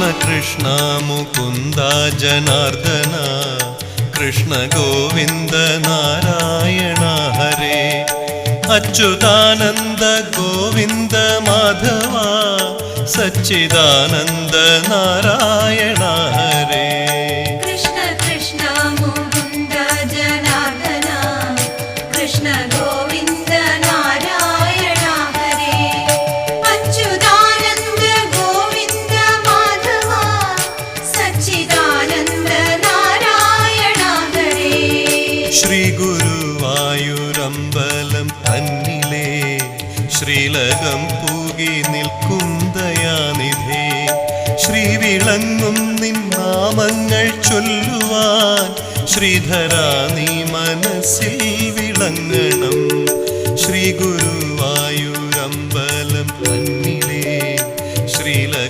കൃഷ്ണ കൃഷ്ണ മുകുന്ദ ജനാർദ്ദന കൃഷ്ണ ഗോവിന്ദ നാരായണ ഹരേ അച്യുതാനന്ദ ഗോവിന്ദ മാധവ സച്ചിദാനന്ദ നാരായണ ഹരേ കൃഷ്ണ കൃഷ്ണ മുകുന്ദ ജനാർദ്ദന കൃഷ്ണ ഗോവിന്ദ നാരായണ ഹരേ അച്യുതാനന്ദ ഗോവിന്ദ മാധവ സച്ചിദാനന്ദ നാരായണ ഹരേ ശ്രീ ഗുരുവായൂരമ്പലം തന്നിലേ ശ്രീലകം പൂകി നിൽക്കും ദയാനിധേ ശ്രീ വിളങ്ങും നിൻ നാമങ്ങൾ ചൊല്ലുവാൻ ശ്രീധരാ നീ മനസ്സിൽ വിളങ്ങണം ശ്രീ ഗുരു